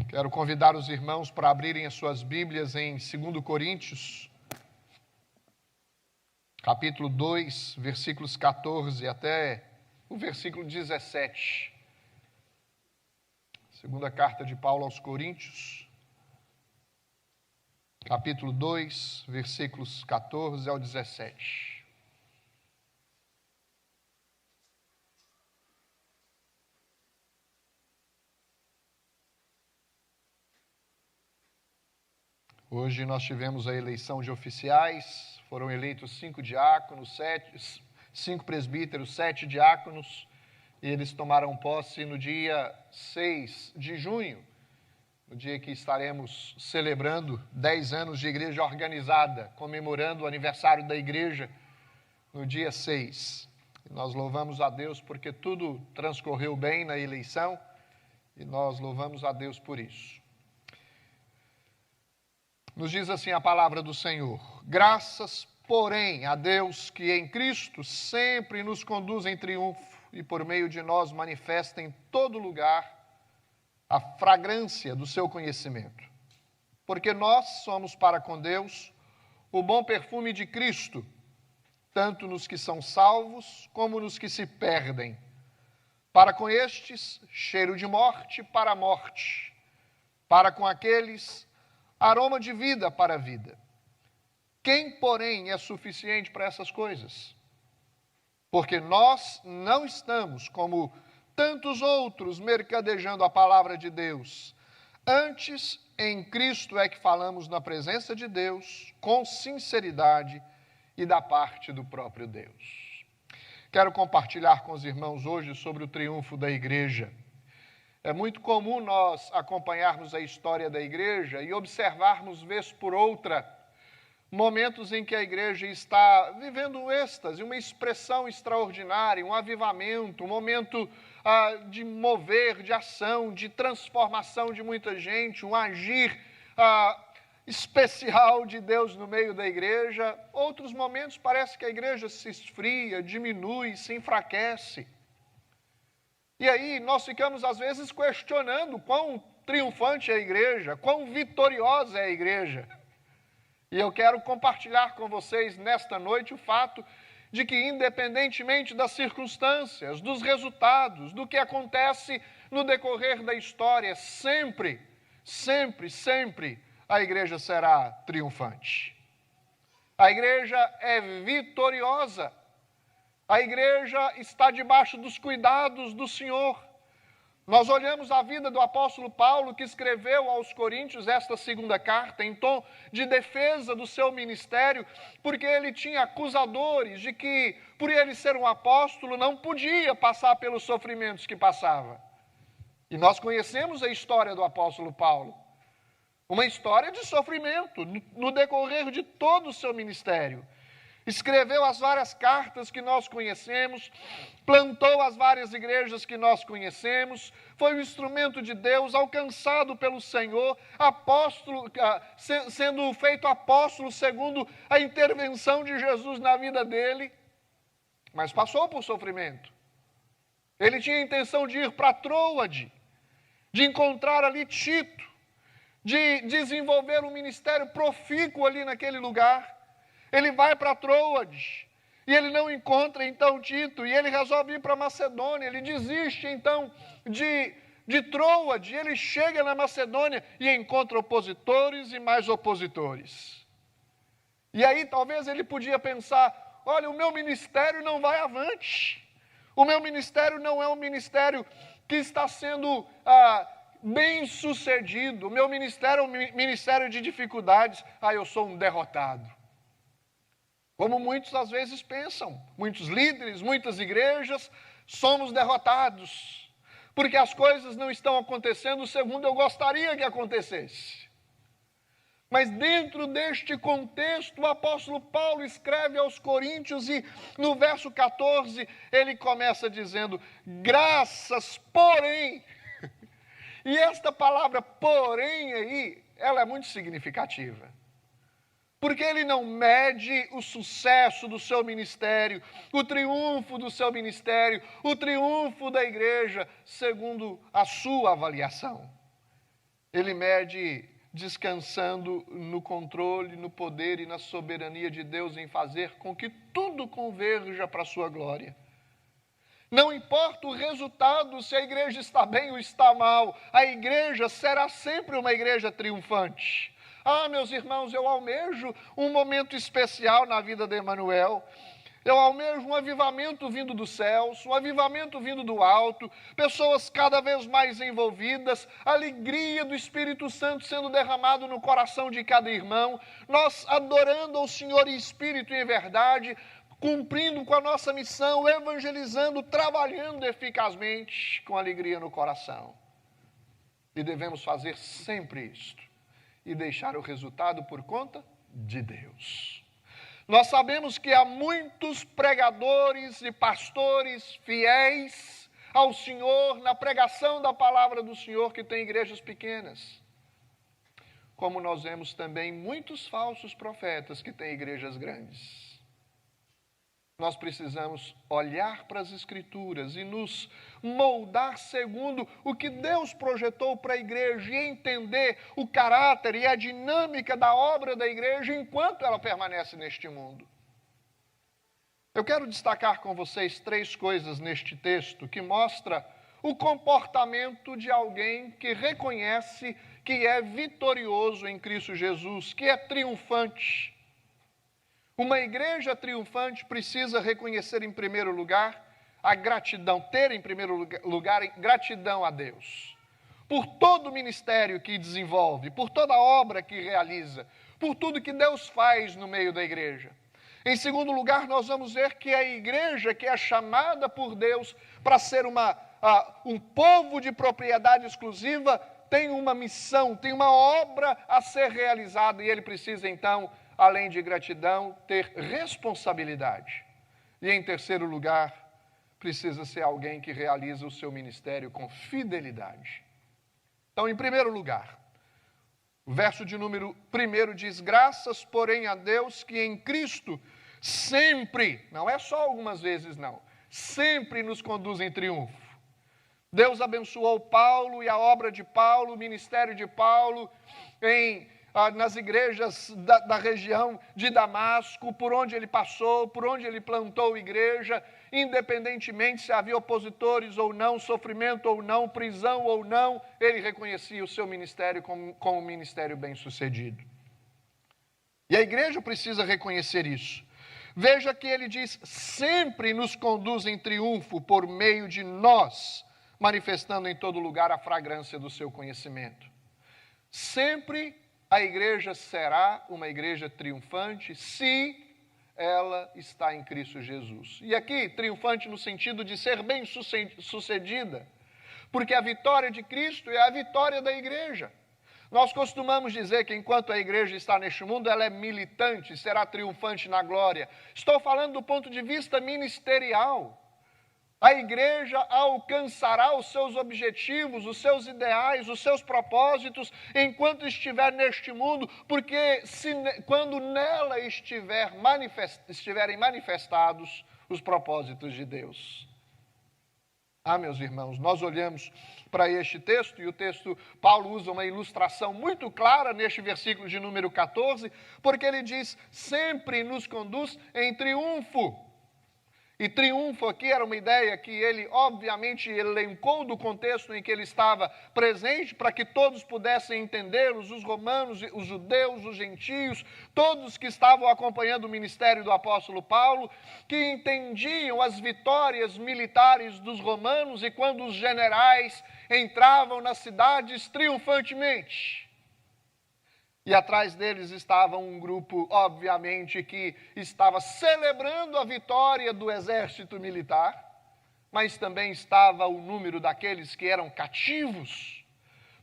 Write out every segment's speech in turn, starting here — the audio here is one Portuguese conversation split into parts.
Quero convidar os irmãos para abrirem as suas Bíblias em 2 Coríntios, capítulo 2, versículos 14 até o versículo 17. Segunda carta de Paulo aos Coríntios, capítulo 2, versículos 14 ao 17. Hoje nós tivemos a eleição de oficiais, foram eleitos 5 diáconos, 5 presbíteros, 7 diáconos, e eles tomaram posse no dia 6 de junho, no dia que estaremos celebrando 10 anos de igreja organizada, comemorando o aniversário da igreja no dia 6. E nós louvamos a Deus porque tudo transcorreu bem na eleição, e nós louvamos a Deus por isso. Nos diz assim a palavra do Senhor: graças, porém, a Deus que em Cristo sempre nos conduz em triunfo e por meio de nós manifesta em todo lugar a fragrância do seu conhecimento. Porque nós somos para com Deus o bom perfume de Cristo, tanto nos que são salvos como nos que se perdem. Para com estes, cheiro de morte para a morte, para com aqueles, aroma de vida para a vida. Quem, porém, é suficiente para essas coisas? Porque nós não estamos, como tantos outros, mercadejando a palavra de Deus. Antes, em Cristo é que falamos na presença de Deus, com sinceridade e da parte do próprio Deus. Quero compartilhar com os irmãos hoje sobre o triunfo da igreja. É muito comum nós acompanharmos a história da igreja e observarmos, vez por outra, momentos em que a igreja está vivendo um êxtase, uma expressão extraordinária, um avivamento, um momento de mover, de ação, de transformação de muita gente, um agir especial de Deus no meio da igreja. Outros momentos parece que a igreja se esfria, diminui, se enfraquece. E aí nós ficamos, às vezes, questionando quão triunfante é a igreja, quão vitoriosa é a igreja. E eu quero compartilhar com vocês nesta noite o fato de que, independentemente das circunstâncias, dos resultados, do que acontece no decorrer da história, sempre, sempre, sempre a igreja será triunfante. A igreja é vitoriosa. A igreja está debaixo dos cuidados do Senhor. Nós olhamos a vida do apóstolo Paulo, que escreveu aos Coríntios esta segunda carta, em tom de defesa do seu ministério, porque ele tinha acusadores de que, por ele ser um apóstolo, não podia passar pelos sofrimentos que passava. E nós conhecemos a história do apóstolo Paulo. Uma história de sofrimento no decorrer de todo o seu ministério. Escreveu as várias cartas que nós conhecemos, plantou as várias igrejas que nós conhecemos, foi um instrumento de Deus, alcançado pelo Senhor, apóstolo, sendo feito apóstolo segundo a intervenção de Jesus na vida dele, mas passou por sofrimento. Ele tinha a intenção de ir para Troade, de encontrar ali Tito, de desenvolver um ministério profícuo ali naquele lugar. Ele vai para Troade e ele não encontra então Tito e ele resolve ir para Macedônia. Ele desiste então de Troade, ele chega na Macedônia e encontra opositores e mais opositores. E aí talvez ele podia pensar: olha, o meu ministério não vai avante, o meu ministério não é um ministério que está sendo bem sucedido, o meu ministério é um ministério de dificuldades, eu sou um derrotado. Como muitos às vezes pensam, muitos líderes, muitas igrejas, somos derrotados, porque as coisas não estão acontecendo segundo eu gostaria que acontecesse. Mas dentro deste contexto, o apóstolo Paulo escreve aos Coríntios e no verso 14 ele começa dizendo: graças, porém. E esta palavra porém aí, ela é muito significativa. Porque ele não mede o sucesso do seu ministério, o triunfo do seu ministério, o triunfo da igreja, segundo a sua avaliação. Ele mede descansando no controle, no poder e na soberania de Deus em fazer com que tudo converja para a sua glória. Não importa o resultado, se a igreja está bem ou está mal, a igreja será sempre uma igreja triunfante. Ah, meus irmãos, eu almejo um momento especial na vida de Emanuel. Eu almejo um avivamento vindo dos céus, um avivamento vindo do alto, pessoas cada vez mais envolvidas, alegria do Espírito Santo sendo derramado no coração de cada irmão, nós adorando ao Senhor em espírito e em verdade, cumprindo com a nossa missão, evangelizando, trabalhando eficazmente com alegria no coração. E devemos fazer sempre isto e deixar o resultado por conta de Deus. Nós sabemos que há muitos pregadores e pastores fiéis ao Senhor na pregação da palavra do Senhor que têm igrejas pequenas. Como nós vemos também muitos falsos profetas que têm igrejas grandes. Nós precisamos olhar para as Escrituras e nos moldar segundo o que Deus projetou para a igreja e entender o caráter e a dinâmica da obra da igreja enquanto ela permanece neste mundo. Eu quero destacar com vocês 3 coisas neste texto que mostra o comportamento de alguém que reconhece que é vitorioso em Cristo Jesus, que é triunfante. Uma igreja triunfante precisa reconhecer em primeiro lugar a gratidão, ter em primeiro lugar gratidão a Deus. Por todo o ministério que desenvolve, por toda a obra que realiza, por tudo que Deus faz no meio da igreja. Em segundo lugar, nós vamos ver que a igreja que é chamada por Deus para ser um povo de propriedade exclusiva, tem uma missão, tem uma obra a ser realizada e ele precisa então, além de gratidão, ter responsabilidade. E em terceiro lugar, precisa ser alguém que realiza o seu ministério com fidelidade. Então, em primeiro lugar, o verso de número 1 diz: graças, porém, a Deus que em Cristo sempre, não é só algumas vezes não, sempre nos conduz em triunfo. Deus abençoou Paulo e a obra de Paulo, o ministério de Paulo nas igrejas da região de Damasco, por onde ele passou, por onde ele plantou igreja, independentemente se havia opositores ou não, sofrimento ou não, prisão ou não, ele reconhecia o seu ministério como um ministério bem-sucedido. E a igreja precisa reconhecer isso. Veja que ele diz: sempre nos conduz em triunfo por meio de nós, manifestando em todo lugar a fragrância do seu conhecimento. Sempre a igreja será uma igreja triunfante se ela está em Cristo Jesus. E aqui, triunfante no sentido de ser bem-sucedida, porque a vitória de Cristo é a vitória da igreja. Nós costumamos dizer que enquanto a igreja está neste mundo, ela é militante, será triunfante na glória. Estou falando do ponto de vista ministerial. A igreja alcançará os seus objetivos, os seus ideais, os seus propósitos, enquanto estiver neste mundo, porque quando nela estiverem manifestados os propósitos de Deus. Ah, meus irmãos, nós olhamos para este texto, e o texto, Paulo usa uma ilustração muito clara neste versículo de número 14, porque ele diz: sempre nos conduz em triunfo. E triunfo aqui era uma ideia que ele, obviamente, elencou do contexto em que ele estava presente, para que todos pudessem entendê-los, os romanos, os judeus, os gentios, todos que estavam acompanhando o ministério do apóstolo Paulo, que entendiam as vitórias militares dos romanos e quando os generais entravam nas cidades triunfantemente. E atrás deles estava um grupo, obviamente, que estava celebrando a vitória do exército militar, mas também estava o número daqueles que eram cativos,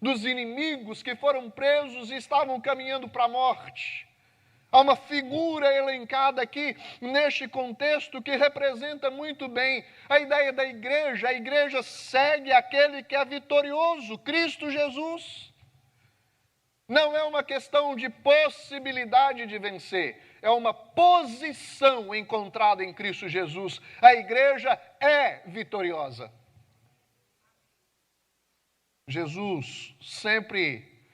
dos inimigos que foram presos e estavam caminhando para a morte. Há uma figura elencada aqui neste contexto que representa muito bem a ideia da igreja. A igreja segue aquele que é vitorioso, Cristo Jesus. Não é uma questão de possibilidade de vencer, é uma posição encontrada em Cristo Jesus. A igreja é vitoriosa. Jesus sempre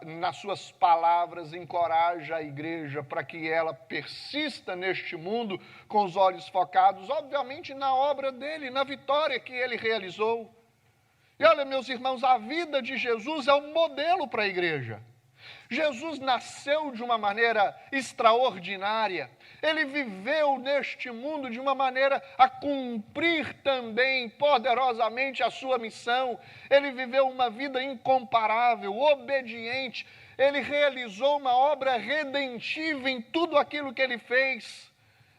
nas suas palavras, encoraja a igreja para que ela persista neste mundo com os olhos focados, obviamente, na obra dele, na vitória que ele realizou. E olha, meus irmãos, a vida de Jesus é um modelo para a igreja. Jesus nasceu de uma maneira extraordinária. Ele viveu neste mundo de uma maneira a cumprir também poderosamente a sua missão. Ele viveu uma vida incomparável, obediente. Ele realizou uma obra redentiva em tudo aquilo que ele fez.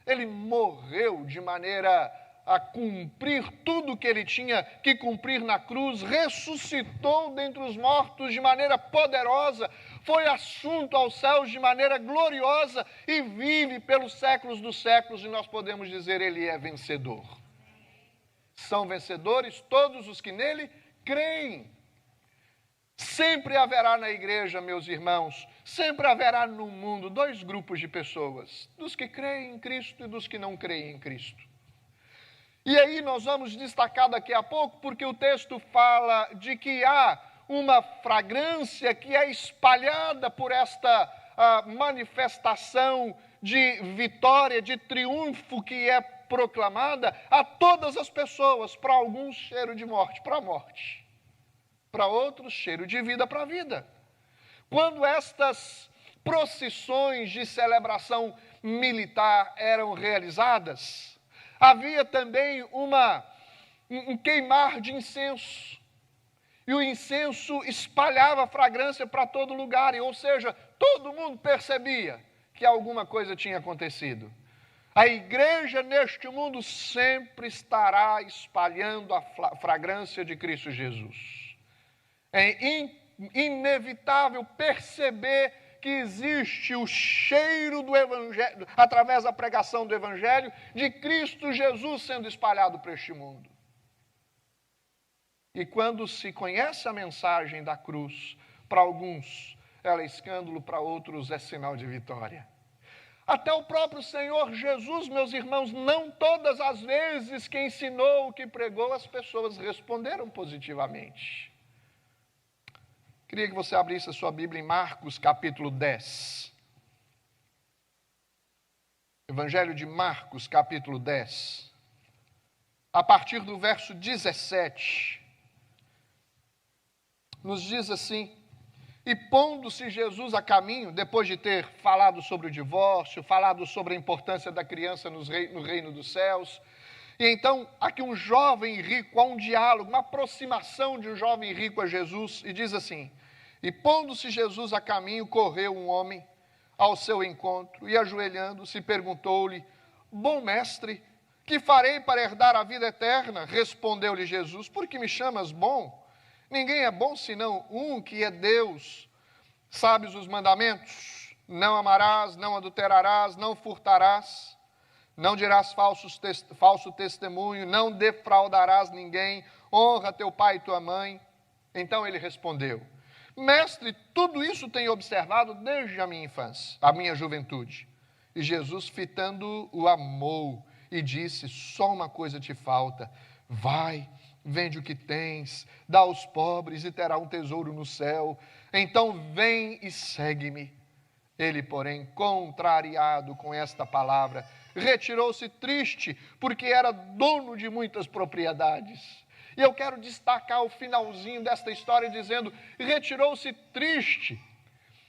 Ele morreu de maneira a cumprir tudo que ele tinha que cumprir na cruz, ressuscitou dentre os mortos de maneira poderosa, foi assunto aos céus de maneira gloriosa e vive pelos séculos dos séculos, e nós podemos dizer, ele é vencedor. São vencedores todos os que nele creem. Sempre haverá na igreja, meus irmãos, sempre haverá no mundo dois grupos de pessoas, dos que creem em Cristo e dos que não creem em Cristo. E aí nós vamos destacar daqui a pouco, porque o texto fala de que há uma fragrância que é espalhada por esta manifestação de vitória, de triunfo que é proclamada a todas as pessoas. Para alguns, cheiro de morte para a morte. Para outros, cheiro de vida para a vida. Quando estas procissões de celebração militar eram realizadas, havia também um queimar de incenso. E o incenso espalhava fragrância para todo lugar, ou seja, todo mundo percebia que alguma coisa tinha acontecido. A igreja neste mundo sempre estará espalhando a fragrância de Cristo Jesus. É inevitável perceber que existe o cheiro do Evangelho, através da pregação do Evangelho, de Cristo Jesus sendo espalhado para este mundo. E quando se conhece a mensagem da cruz, para alguns ela é escândalo, para outros é sinal de vitória. Até o próprio Senhor Jesus, meus irmãos, não todas as vezes que ensinou, que pregou, as pessoas responderam positivamente. Queria que você abrisse a sua Bíblia em Marcos, capítulo 10. Evangelho de Marcos, capítulo 10. A partir do verso 17. Nos diz assim: e pondo-se Jesus a caminho, depois de ter falado sobre o divórcio, falado sobre a importância da criança no reino dos céus, e então aqui um jovem rico, há um diálogo, uma aproximação de um jovem rico a Jesus, e diz assim: e pondo-se Jesus a caminho, correu um homem ao seu encontro, e ajoelhando-se, perguntou-lhe: bom mestre, que farei para herdar a vida eterna? Respondeu-lhe Jesus: por que me chamas bom? Ninguém é bom senão um, que é Deus. Sabes os mandamentos? Não amarás, não adulterarás, não furtarás, não dirás falso testemunho, não defraudarás ninguém, honra teu pai e tua mãe. Então ele respondeu: mestre, tudo isso tenho observado desde a minha infância, a minha juventude. E Jesus, fitando-o, o amou e disse: só uma coisa te falta, vai, vende o que tens, dá aos pobres e terá um tesouro no céu. Então vem e segue-me. Ele, porém, contrariado com esta palavra, retirou-se triste, porque era dono de muitas propriedades. E eu quero destacar o finalzinho desta história dizendo: retirou-se triste.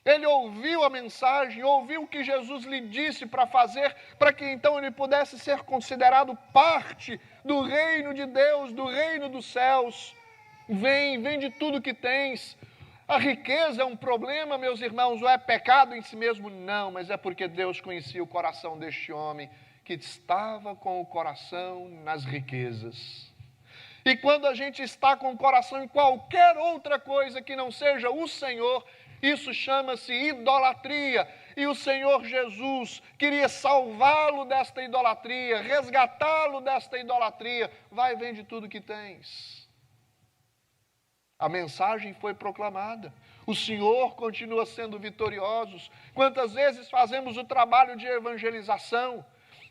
Ele ouviu a mensagem, ouviu o que Jesus lhe disse para fazer, para que então ele pudesse ser considerado parte do reino de Deus, do reino dos céus. Vende tudo que tens. A riqueza é um problema, meus irmãos, ou é pecado em si mesmo? Não, mas é porque Deus conhecia o coração deste homem, que estava com o coração nas riquezas. E quando a gente está com o coração em qualquer outra coisa que não seja o Senhor, isso chama-se idolatria. E o Senhor Jesus queria salvá-lo desta idolatria, resgatá-lo desta idolatria. Vai, vende tudo que tens. A mensagem foi proclamada. O Senhor continua sendo vitorioso. Quantas vezes fazemos o trabalho de evangelização?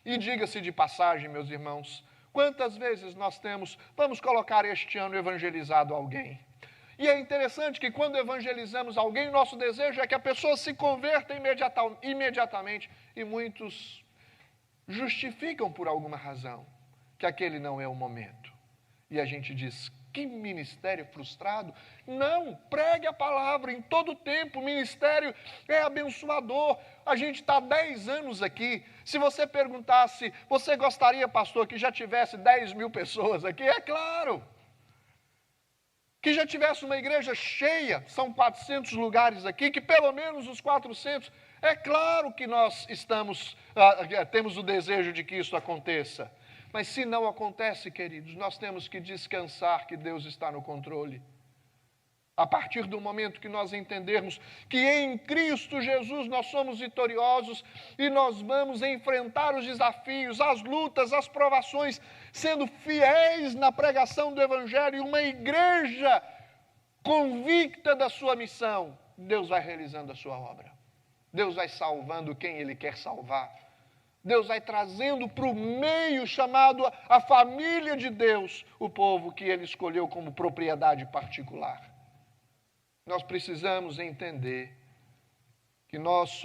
E diga-se de passagem, meus irmãos, quantas vezes nós temos, vamos colocar este ano, evangelizado alguém? E é interessante que quando evangelizamos alguém, nosso desejo é que a pessoa se converta imediatamente. E muitos justificam por alguma razão que aquele não é o momento. E a gente diz, que ministério frustrado. Não, pregue a palavra em todo tempo. O ministério é abençoador. A gente está há 10 anos aqui. Se você perguntasse, você gostaria, pastor, que já tivesse 10 mil pessoas aqui? É claro. Que já tivesse uma igreja cheia, são 400 lugares aqui, que pelo menos os 400, é claro que nós temos o desejo de que isso aconteça. Mas se não acontece, queridos, nós temos que descansar que Deus está no controle. A partir do momento que nós entendermos que em Cristo Jesus nós somos vitoriosos e nós vamos enfrentar os desafios, as lutas, as provações, sendo fiéis na pregação do Evangelho, e uma igreja convicta da sua missão, Deus vai realizando a sua obra. Deus vai salvando quem Ele quer salvar. Deus vai trazendo para o meio chamado a família de Deus, o povo que Ele escolheu como propriedade particular. Nós precisamos entender que nós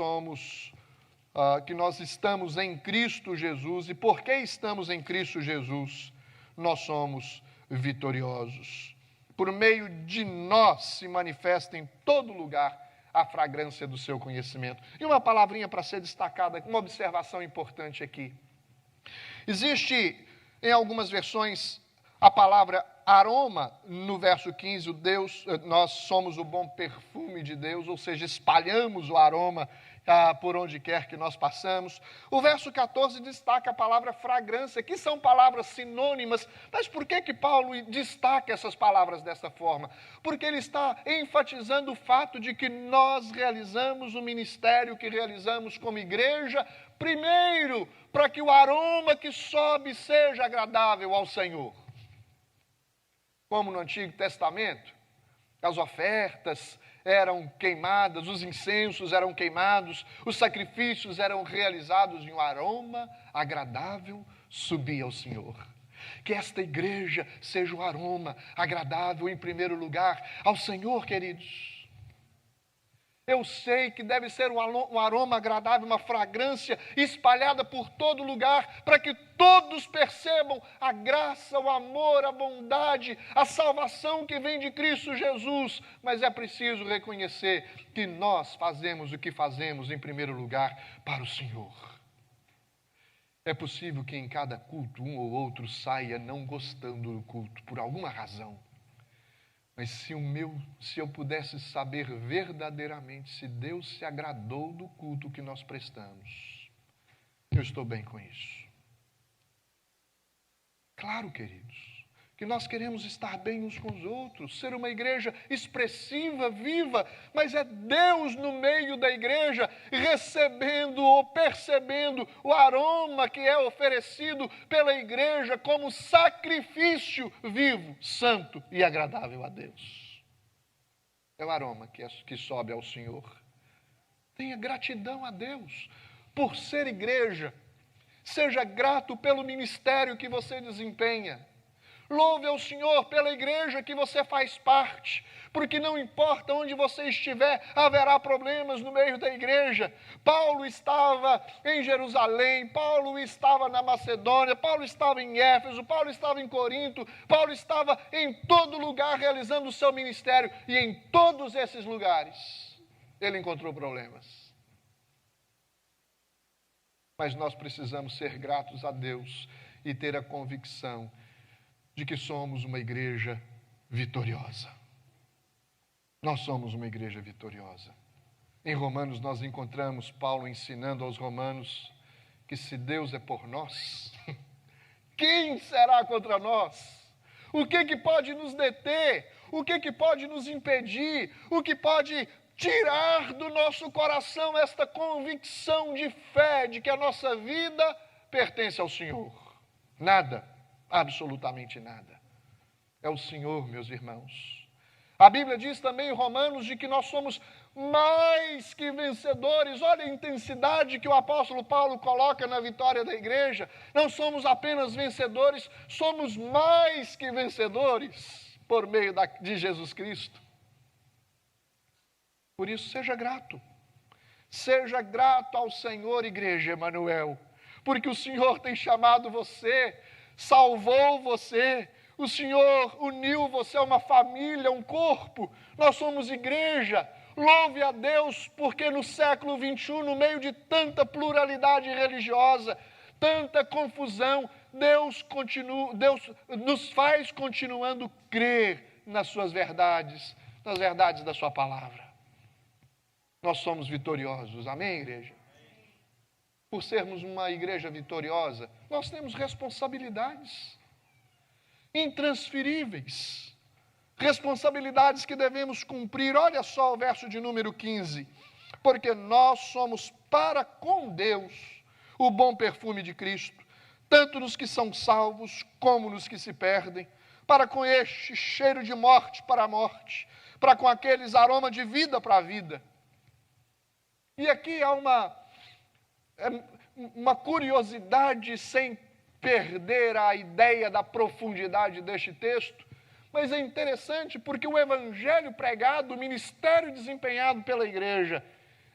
estamos em Cristo Jesus, e porque estamos em Cristo Jesus, nós somos vitoriosos. Por meio de nós se manifesta em todo lugar a fragrância do seu conhecimento. E uma palavrinha para ser destacada, uma observação importante aqui. Existe em algumas versões a palavra aroma, no verso 15, nós somos o bom perfume de Deus, ou seja, espalhamos o aroma por onde quer que nós passamos. O verso 14 destaca a palavra fragrância, que são palavras sinônimas. Mas por que Paulo destaca essas palavras dessa forma? Porque ele está enfatizando o fato de que nós realizamos o ministério que realizamos como igreja, primeiro, para que o aroma que sobe seja agradável ao Senhor. Como no Antigo Testamento, as ofertas eram queimadas, os incensos eram queimados, os sacrifícios eram realizados e um aroma agradável subia ao Senhor. Que esta igreja seja um aroma agradável em primeiro lugar ao Senhor, queridos. Eu sei que deve ser um aroma agradável, uma fragrância espalhada por todo lugar, para que todos percebam a graça, o amor, a bondade, a salvação que vem de Cristo Jesus. Mas é preciso reconhecer que nós fazemos o que fazemos em primeiro lugar para o Senhor. É possível que em cada culto um ou outro saia não gostando do culto, por alguma razão. Mas se eu pudesse saber verdadeiramente se Deus se agradou do culto que nós prestamos, eu estou bem com isso. Claro, queridos, que nós queremos estar bem uns com os outros, ser uma igreja expressiva, viva, mas é Deus no meio da igreja, recebendo ou percebendo o aroma que é oferecido pela igreja como sacrifício vivo, santo e agradável a Deus. É o aroma que sobe ao Senhor. Tenha gratidão a Deus por ser igreja. Seja grato pelo ministério que você desempenha. Louve ao Senhor pela igreja que você faz parte, porque não importa onde você estiver, haverá problemas no meio da igreja. Paulo estava em Jerusalém, Paulo estava na Macedônia, Paulo estava em Éfeso, Paulo estava em Corinto, Paulo estava em todo lugar realizando o seu ministério, e em todos esses lugares ele encontrou problemas. Mas nós precisamos ser gratos a Deus e ter a convicção de que somos uma igreja vitoriosa. Nós somos uma igreja vitoriosa. Em Romanos nós encontramos Paulo ensinando aos romanos que se Deus é por nós, quem será contra nós? O que pode nos deter? O que pode nos impedir? O que pode tirar do nosso coração esta convicção de fé de que a nossa vida pertence ao Senhor? Nada. Absolutamente nada. É o Senhor, meus irmãos. A Bíblia diz também em Romanos de que nós somos mais que vencedores. Olha a intensidade que o apóstolo Paulo coloca na vitória da igreja. Não somos apenas vencedores, somos mais que vencedores. por meio de Jesus Cristo. Por isso, seja grato. Seja grato ao Senhor, Igreja Emanuel, porque o Senhor tem chamado você, salvou você, o Senhor uniu você a uma família, um corpo. Nós somos igreja. Louve a Deus, porque no século XXI, no meio de tanta pluralidade religiosa, tanta confusão, Deus nos faz continuando crer nas suas verdades, nas verdades da sua palavra. Nós somos vitoriosos, amém, igreja? Por sermos uma igreja vitoriosa, nós temos responsabilidades intransferíveis, responsabilidades que devemos cumprir. Olha só o verso de número 15. Porque nós somos para com Deus o bom perfume de Cristo, tanto nos que são salvos como nos que se perdem. Para com este cheiro de morte para a morte, para com aqueles aroma de vida para a vida. E aqui há uma curiosidade, sem perder a ideia da profundidade deste texto, mas é interessante porque o evangelho pregado, o ministério desempenhado pela igreja,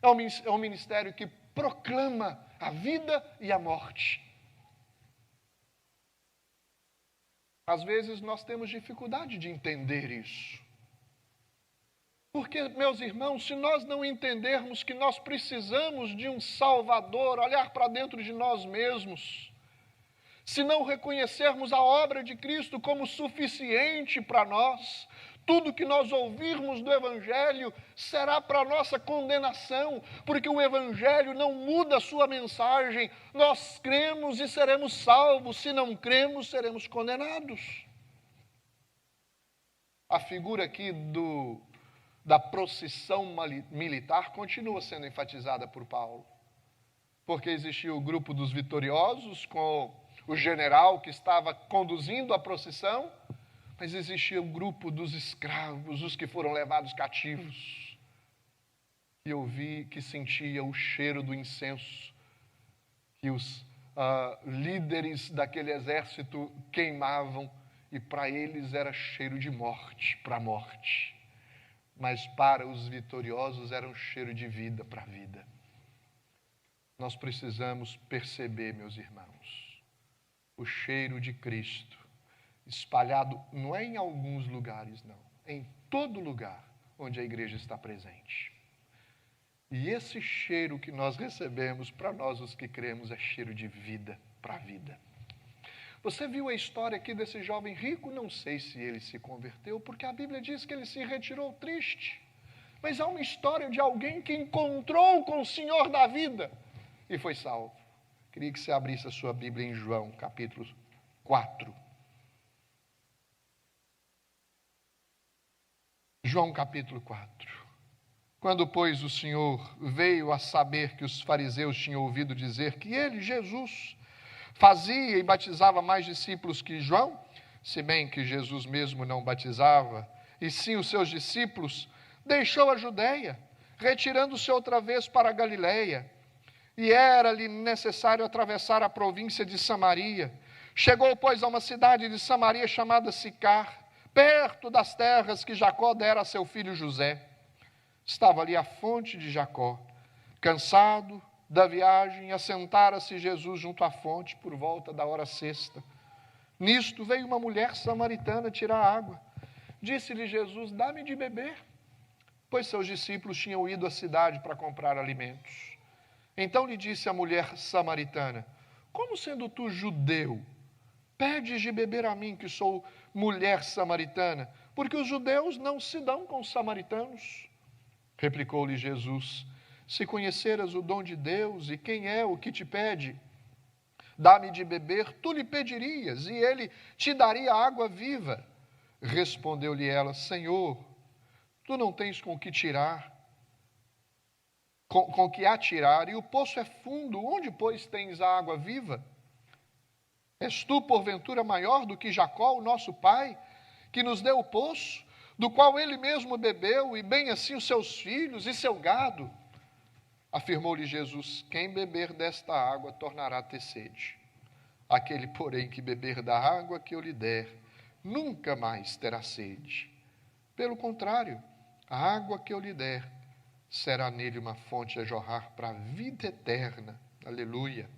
é um ministério que proclama a vida e a morte. Às vezes nós temos dificuldade de entender isso. Porque, meus irmãos, se nós não entendermos que nós precisamos de um Salvador, olhar para dentro de nós mesmos, se não reconhecermos a obra de Cristo como suficiente para nós, tudo que nós ouvirmos do Evangelho será para nossa condenação, porque o Evangelho não muda a sua mensagem. Nós cremos e seremos salvos, se não cremos, seremos condenados. A figura aqui da procissão militar continua sendo enfatizada por Paulo, porque existia o grupo dos vitoriosos com o general que estava conduzindo a procissão, mas existia o grupo dos escravos, os que foram levados cativos. E eu vi que sentia o cheiro do incenso que os líderes daquele exército queimavam, e para eles era cheiro de morte, para a morte. Mas para os vitoriosos era um cheiro de vida para a vida. Nós precisamos perceber, meus irmãos, o cheiro de Cristo espalhado, não é em alguns lugares, não, em todo lugar onde a igreja está presente. E esse cheiro que nós recebemos, para nós os que cremos, é cheiro de vida para a vida. Você viu a história aqui desse jovem rico? Não sei se ele se converteu, porque a Bíblia diz que ele se retirou triste. Mas há uma história de alguém que encontrou com o Senhor da vida e foi salvo. Queria que você abrisse a sua Bíblia em João, capítulo 4. João, capítulo 4. Quando, pois, o Senhor veio a saber que os fariseus tinham ouvido dizer que ele, Jesus, fazia e batizava mais discípulos que João, se bem que Jesus mesmo não batizava, e sim os seus discípulos, deixou a Judeia, retirando-se outra vez para a Galileia. E era-lhe necessário atravessar a província de Samaria. Chegou, pois, a uma cidade de Samaria chamada Sicar, perto das terras que Jacó dera a seu filho José. Estava ali a fonte de Jacó. Cansado da viagem, assentara-se Jesus junto à fonte por volta da hora sexta. Nisto veio uma mulher samaritana tirar água. Disse-lhe Jesus: dá-me de beber, pois seus discípulos tinham ido à cidade para comprar alimentos. Então lhe disse a mulher samaritana: como sendo tu judeu, pedes de beber a mim, que sou mulher samaritana? Porque os judeus não se dão com os samaritanos. Replicou-lhe Jesus: se conheceras o dom de Deus e quem é o que te pede, dá-me de beber, tu lhe pedirias, e ele te daria água viva. Respondeu-lhe ela: Senhor, tu não tens com que tirar, com que atirar, e o poço é fundo, onde, pois, tens a água viva? És tu, porventura, maior do que Jacó, o nosso pai, que nos deu o poço, do qual ele mesmo bebeu, e bem assim os seus filhos e seu gado? Afirmou-lhe Jesus: quem beber desta água tornará a ter sede. Aquele, porém, que beber da água que eu lhe der, nunca mais terá sede. Pelo contrário, a água que eu lhe der será nele uma fonte a jorrar para a vida eterna. Aleluia.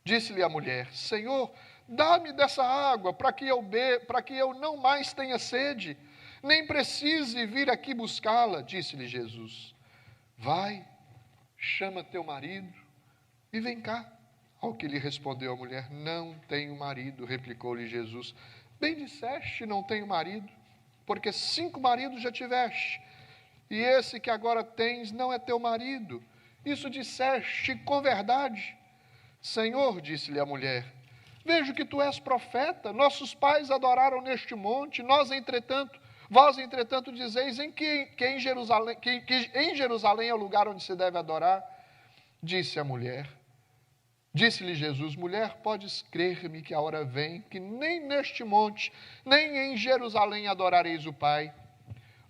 Disse-lhe a mulher: Senhor, dá-me dessa água para que eu não mais tenha sede, nem precise vir aqui buscá-la. Disse-lhe Jesus: Vai, chama teu marido e vem cá. Ao que lhe respondeu a mulher: Não tenho marido. Replicou-lhe Jesus: Bem disseste, não tenho marido, porque 5 maridos já tiveste, e esse que agora tens não é teu marido. Isso disseste com verdade. Senhor, disse-lhe a mulher, vejo que tu és profeta. Nossos pais adoraram neste monte, vós, entretanto, dizeis que em Jerusalém é o lugar onde se deve adorar. Disse-lhe Jesus: Mulher, podes crer-me que a hora vem, que nem neste monte, nem em Jerusalém adorareis o Pai.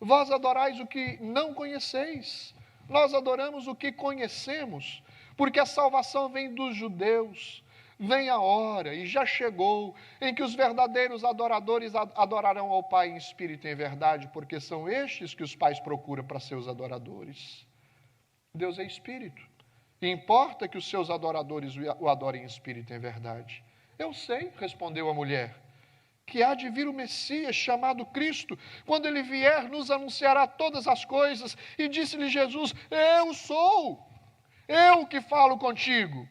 Vós adorais o que não conheceis, nós adoramos o que conhecemos, porque a salvação vem dos judeus. Vem a hora, e já chegou, em que os verdadeiros adoradores adorarão ao Pai em espírito e em verdade, porque são estes que os pais procuram para seus adoradores. Deus é espírito, e importa que os seus adoradores o adorem em espírito e em verdade. Eu sei, respondeu a mulher, que há de vir o Messias, chamado Cristo. Quando ele vier, nos anunciará todas as coisas. E disse-lhe Jesus: Eu sou, eu que falo contigo.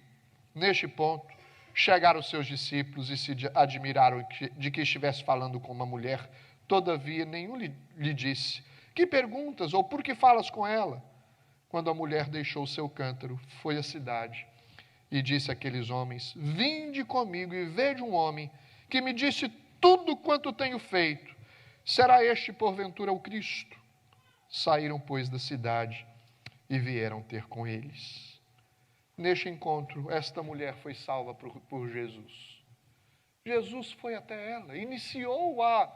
Neste ponto, chegaram os seus discípulos e se admiraram de que estivesse falando com uma mulher. Todavia, nenhum lhe disse: Que perguntas, ou por que falas com ela? Quando a mulher deixou o seu cântaro, foi à cidade e disse àqueles homens: Vinde comigo e veja um homem que me disse tudo quanto tenho feito. Será este, porventura, o Cristo? Saíram, pois, da cidade e vieram ter com eles. Neste encontro, esta mulher foi salva por Jesus. Jesus foi até ela, iniciou a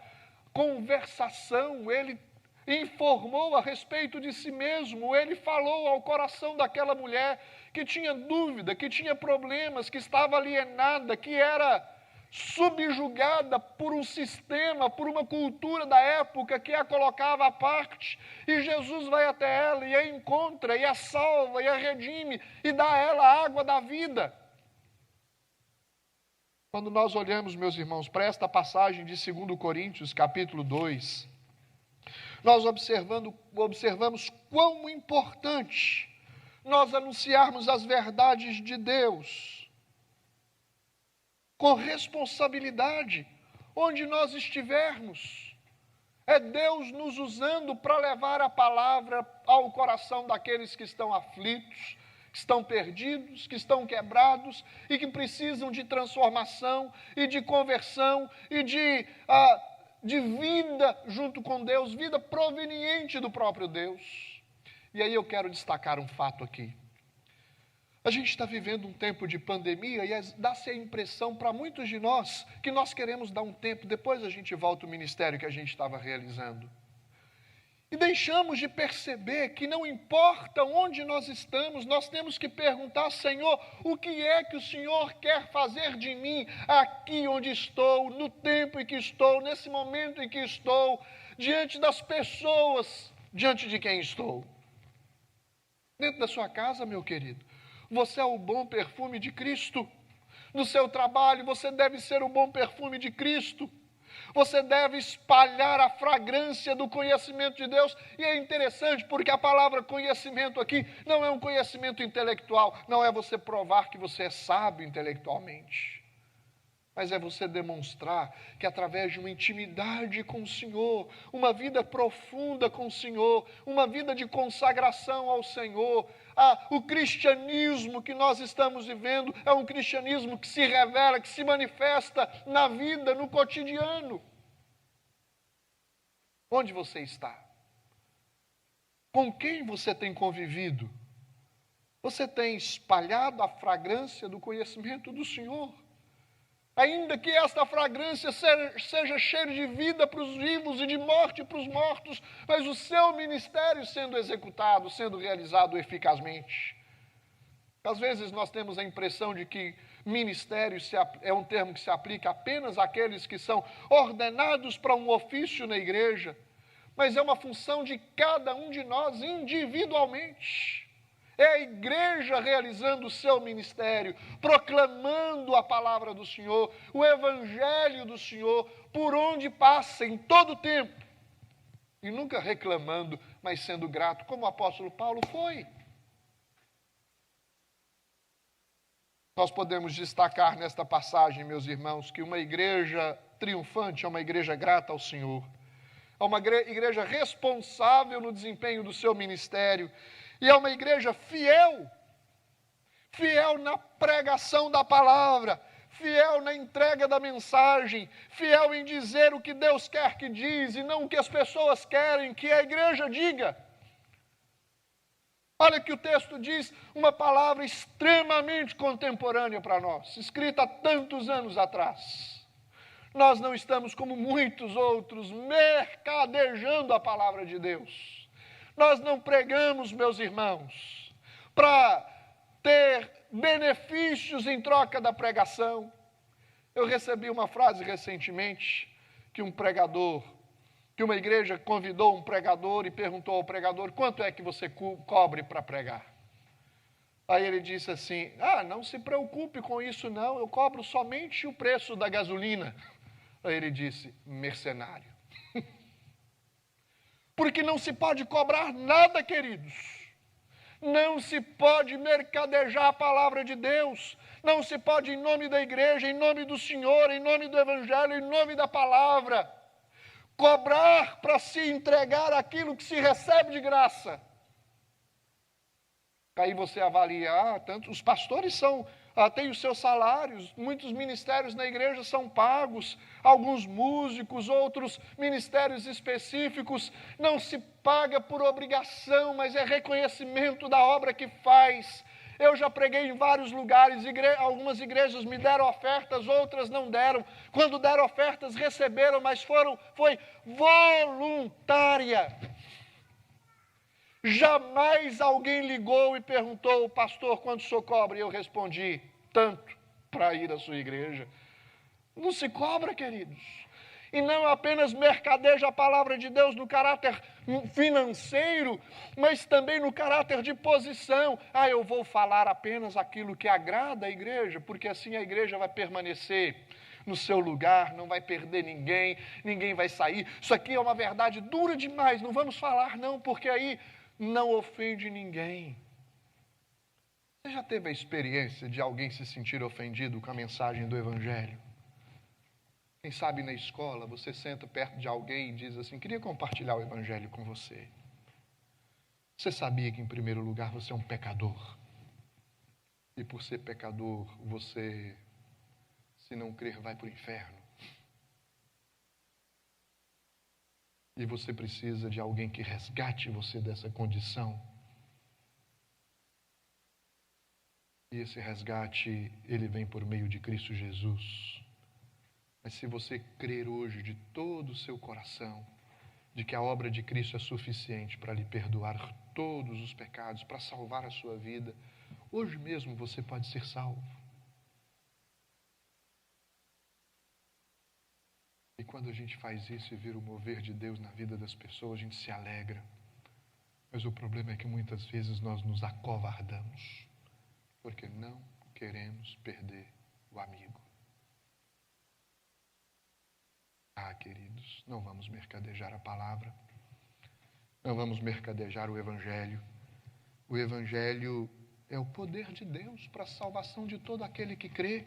conversação, ele informou a respeito de si mesmo, ele falou ao coração daquela mulher que tinha dúvida, que tinha problemas, que estava alienada, que era subjugada por um sistema, por uma cultura da época que a colocava à parte, e Jesus vai até ela e a encontra, e a salva, e a redime, e dá a ela a água da vida. Quando nós olhamos, meus irmãos, para esta passagem de 2 Coríntios, capítulo 2, nós observamos quão importante nós anunciarmos as verdades de Deus com responsabilidade, onde nós estivermos. É Deus nos usando para levar a palavra ao coração daqueles que estão aflitos, que estão perdidos, que estão quebrados e que precisam de transformação e de conversão e de vida junto com Deus, vida proveniente do próprio Deus. E aí eu quero destacar um fato aqui. A gente está vivendo um tempo de pandemia e dá-se a impressão para muitos de nós que nós queremos dar um tempo, depois a gente volta ao ministério que a gente estava realizando. E deixamos de perceber que não importa onde nós estamos, nós temos que perguntar: Senhor, o que é que o Senhor quer fazer de mim aqui onde estou, no tempo em que estou, nesse momento em que estou, diante das pessoas, diante de quem estou? Dentro da sua casa, meu querido, você é o bom perfume de Cristo. No seu trabalho, você deve ser o bom perfume de Cristo. Você deve espalhar a fragrância do conhecimento de Deus. E é interessante porque a palavra conhecimento aqui não é um conhecimento intelectual. Não é você provar que você é sábio intelectualmente. Mas é você demonstrar que através de uma intimidade com o Senhor, uma vida profunda com o Senhor, uma vida de consagração ao Senhor, o cristianismo que nós estamos vivendo é um cristianismo que se revela, que se manifesta na vida, no cotidiano. Onde você está? Com quem você tem convivido? Você tem espalhado a fragrância do conhecimento do Senhor? Ainda que esta fragrância seja cheia de vida para os vivos e de morte para os mortos, mas o seu ministério sendo executado, sendo realizado eficazmente. Às vezes nós temos a impressão de que ministério é um termo que se aplica apenas àqueles que são ordenados para um ofício na igreja, mas é uma função de cada um de nós individualmente. É a igreja realizando o seu ministério, proclamando a palavra do Senhor, o evangelho do Senhor, por onde passa, em todo o tempo. E nunca reclamando, mas sendo grato, como o apóstolo Paulo foi. Nós podemos destacar nesta passagem, meus irmãos, que uma igreja triunfante é uma igreja grata ao Senhor. É uma igreja responsável no desempenho do seu ministério. E é uma igreja fiel. Fiel na pregação da palavra. Fiel na entrega da mensagem. Fiel em dizer o que Deus quer que diz e não o que as pessoas querem que a igreja diga. Olha que o texto diz uma palavra extremamente contemporânea para nós, escrita há tantos anos atrás. Nós não estamos como muitos outros mercadejando a palavra de Deus. Nós não pregamos, meus irmãos, para ter benefícios em troca da pregação. Eu recebi uma frase recentemente que uma igreja convidou um pregador e perguntou ao pregador: quanto é que você cobre para pregar? Aí ele disse assim: não se preocupe com isso não, eu cobro somente o preço da gasolina. Aí ele disse: mercenário. Porque não se pode cobrar nada, queridos. Não se pode mercadejar a palavra de Deus. Não se pode, em nome da igreja, em nome do Senhor, em nome do Evangelho, em nome da palavra, cobrar para se entregar aquilo que se recebe de graça. Aí você avalia, tanto os pastores têm os seus salários, muitos ministérios na igreja são pagos, alguns músicos, outros ministérios específicos, não se paga por obrigação, mas é reconhecimento da obra que faz. Eu já preguei em vários lugares, algumas igrejas me deram ofertas, outras não deram. Quando deram ofertas, receberam, mas foi voluntária. Jamais alguém ligou e perguntou: pastor, quanto o senhor cobra? E eu respondi: tanto, para ir à sua igreja. Não se cobra, queridos. E não apenas mercadeja a palavra de Deus no caráter financeiro, mas também no caráter de posição. Eu vou falar apenas aquilo que agrada a igreja, porque assim a igreja vai permanecer no seu lugar, não vai perder ninguém, ninguém vai sair. Isso aqui é uma verdade dura demais, não vamos falar não, porque aí não ofende ninguém. Você já teve a experiência de alguém se sentir ofendido com a mensagem do Evangelho? Quem sabe na escola você senta perto de alguém e diz assim: queria compartilhar o Evangelho com você. Você sabia que em primeiro lugar você é um pecador? E por ser pecador, você, se não crer, vai para o inferno. E você precisa de alguém que resgate você dessa condição. E esse resgate, ele vem por meio de Cristo Jesus. Mas se você crer hoje de todo o seu coração, de que a obra de Cristo é suficiente para lhe perdoar todos os pecados, para salvar a sua vida, hoje mesmo você pode ser salvo. E quando a gente faz isso e vira o mover de Deus na vida das pessoas, a gente se alegra. Mas o problema é que muitas vezes nós nos acovardamos, porque não queremos perder o amigo. Queridos, não vamos mercadejar a palavra, não vamos mercadejar o Evangelho. O Evangelho é o poder de Deus para a salvação de todo aquele que crê.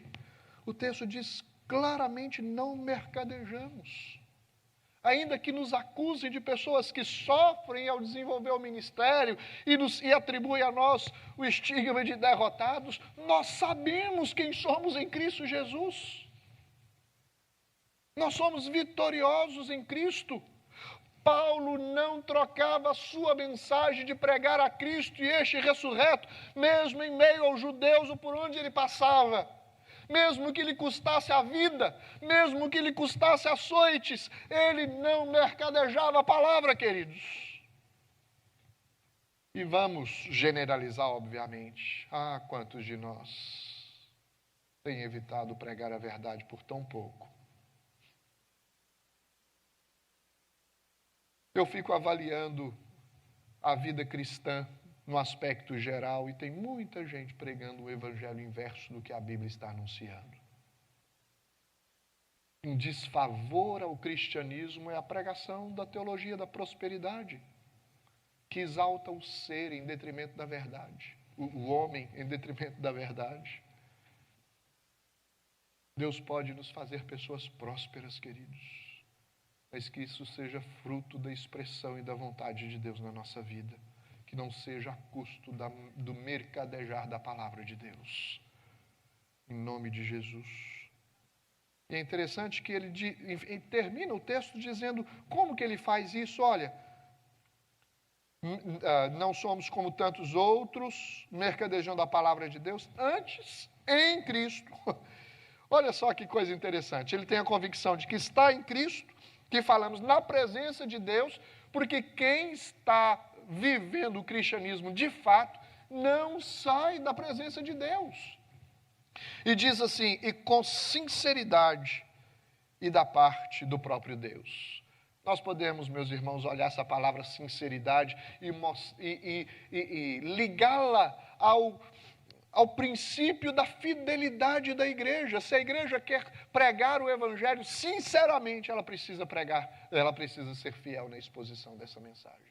O texto diz claramente: não mercadejamos. Ainda que nos acusem de pessoas que sofrem ao desenvolver o ministério e atribuem a nós o estigma de derrotados, nós sabemos quem somos em Cristo Jesus. Nós somos vitoriosos em Cristo. Paulo não trocava a sua mensagem de pregar a Cristo e este ressurreto, mesmo em meio aos judeus ou por onde ele passava. Mesmo que lhe custasse a vida, mesmo que lhe custasse açoites, ele não mercadejava a palavra, queridos. E vamos generalizar, obviamente. Ah, quantos de nós têm evitado pregar a verdade por tão pouco? Eu fico avaliando a vida cristã no aspecto geral e tem muita gente pregando o evangelho inverso do que a Bíblia está anunciando. Em desfavor ao cristianismo é a pregação da teologia da prosperidade, que exalta o ser em detrimento da verdade, o homem em detrimento da verdade. Deus pode nos fazer pessoas prósperas, queridos, mas que isso seja fruto da expressão e da vontade de Deus na nossa vida, que não seja a custo do mercadejar da palavra de Deus, em nome de Jesus. E é interessante que ele termina o texto dizendo como que ele faz isso. Olha, não somos como tantos outros, mercadejando a palavra de Deus, antes em Cristo. Olha só que coisa interessante. Ele tem a convicção de que está em Cristo, que falamos na presença de Deus, porque quem está vivendo o cristianismo de fato não sai da presença de Deus. E diz assim, e com sinceridade e da parte do próprio Deus. Nós podemos, meus irmãos, olhar essa palavra sinceridade e ligá-la ao princípio da fidelidade da igreja. Se a igreja quer pregar o evangelho, sinceramente ela precisa pregar, ela precisa ser fiel na exposição dessa mensagem.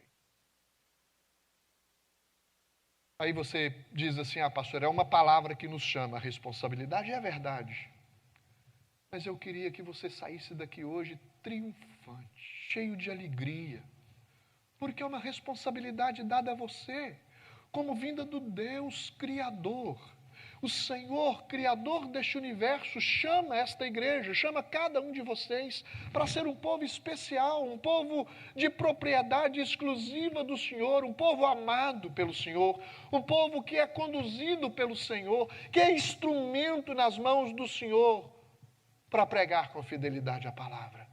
Aí você diz assim, pastor, é uma palavra que nos chama a responsabilidade, é verdade. Mas eu queria que você saísse daqui hoje triunfante, cheio de alegria, porque é uma responsabilidade dada a você, como vinda do Deus Criador. O Senhor, Criador deste universo, chama esta igreja, chama cada um de vocês para ser um povo especial, um povo de propriedade exclusiva do Senhor, um povo amado pelo Senhor, um povo que é conduzido pelo Senhor, que é instrumento nas mãos do Senhor para pregar com fidelidade a palavra,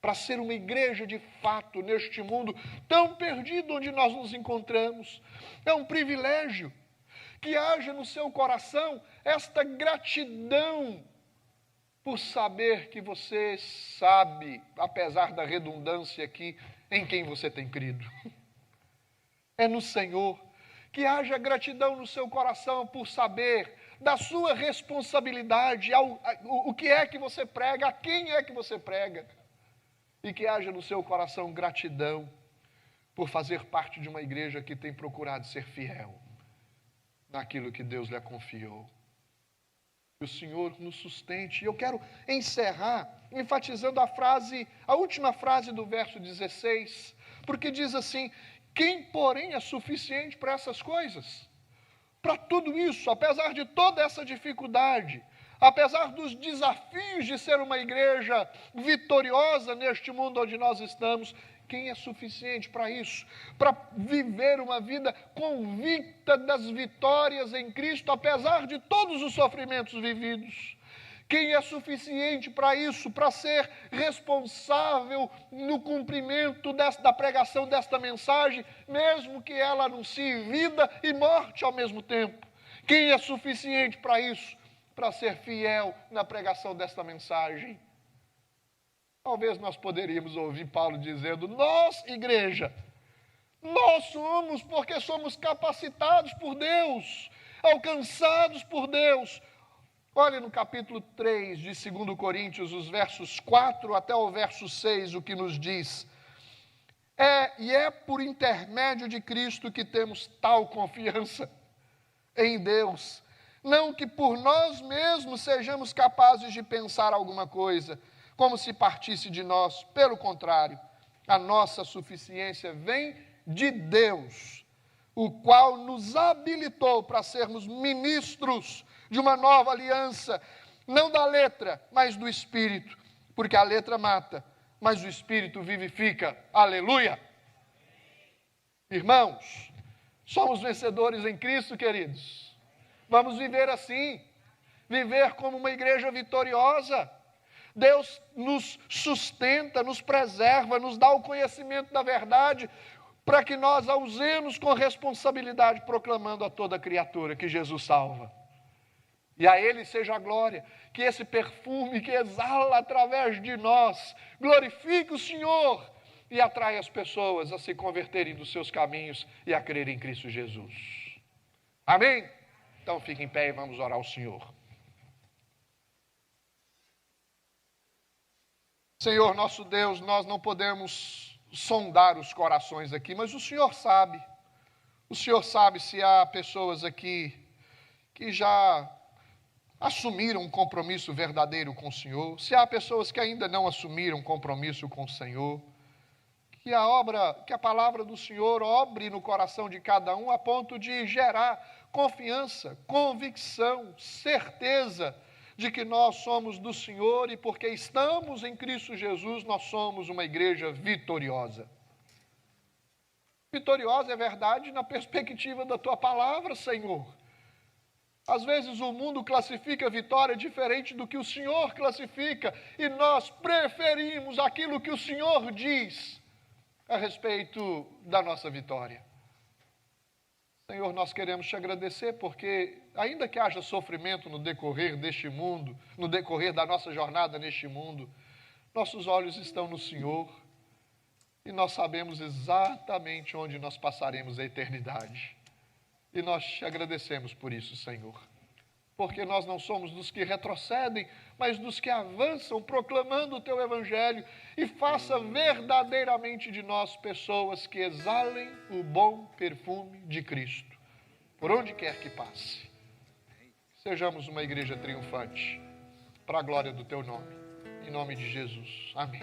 para ser uma igreja de fato neste mundo tão perdido onde nós nos encontramos. É um privilégio que haja no seu coração esta gratidão por saber que você sabe, apesar da redundância aqui, em quem você tem crido. É no Senhor. Que haja gratidão no seu coração por saber da sua responsabilidade, o que é que você prega, a quem é que você prega. E que haja no seu coração gratidão por fazer parte de uma igreja que tem procurado ser fiel naquilo que Deus lhe confiou. Que o Senhor nos sustente. E eu quero encerrar enfatizando a última frase do verso 16, porque diz assim, quem porém é suficiente para essas coisas? Para tudo isso, apesar de toda essa dificuldade, apesar dos desafios de ser uma igreja vitoriosa neste mundo onde nós estamos, quem é suficiente para isso? Para viver uma vida convicta das vitórias em Cristo, apesar de todos os sofrimentos vividos. Quem é suficiente para isso? Para ser responsável no cumprimento da pregação desta mensagem, mesmo que ela anuncie vida e morte ao mesmo tempo. Quem é suficiente para isso? Para ser fiel na pregação desta mensagem. Talvez nós poderíamos ouvir Paulo dizendo, nós, igreja, nós somos porque somos capacitados por Deus, alcançados por Deus. Olha no capítulo 3 de 2 Coríntios, os versos 4 até o verso 6, o que nos diz. É por intermédio de Cristo que temos tal confiança em Deus. Não que por nós mesmos sejamos capazes de pensar alguma coisa, como se partisse de nós. Pelo contrário, a nossa suficiência vem de Deus, o qual nos habilitou para sermos ministros de uma nova aliança, não da letra, mas do Espírito, porque a letra mata, mas o Espírito vivifica. Aleluia! Irmãos, somos vencedores em Cristo, queridos. Vamos viver assim, viver como uma igreja vitoriosa. Deus nos sustenta, nos preserva, nos dá o conhecimento da verdade. para que nós a usemos com responsabilidade, proclamando a toda criatura que Jesus salva. E a Ele seja a glória, que esse perfume que exala através de nós, glorifique o Senhor e atrai as pessoas a se converterem dos seus caminhos e a crerem em Cristo Jesus. Amém? Então fique em pé e vamos orar ao Senhor. Senhor nosso Deus, nós não podemos sondar os corações aqui, mas o Senhor sabe. O Senhor sabe se há pessoas aqui que já assumiram um compromisso verdadeiro com o Senhor, se há pessoas que ainda não assumiram um compromisso com o Senhor, que a palavra do Senhor obre no coração de cada um a ponto de gerar confiança, convicção, certeza de que nós somos do Senhor e porque estamos em Cristo Jesus, nós somos uma igreja vitoriosa. Vitoriosa é verdade na perspectiva da Tua palavra, Senhor. Às vezes o mundo classifica a vitória diferente do que o Senhor classifica e nós preferimos aquilo que o Senhor diz a respeito da nossa vitória. Senhor, nós queremos te agradecer porque, ainda que haja sofrimento no decorrer deste mundo, no decorrer da nossa jornada neste mundo, nossos olhos estão no Senhor e nós sabemos exatamente onde nós passaremos a eternidade. E nós te agradecemos por isso, Senhor. Porque nós não somos dos que retrocedem, mas dos que avançam proclamando o Teu Evangelho e faça verdadeiramente de nós pessoas que exalem o bom perfume de Cristo, por onde quer que passe. Sejamos uma igreja triunfante, para a glória do Teu nome. Em nome de Jesus. Amém.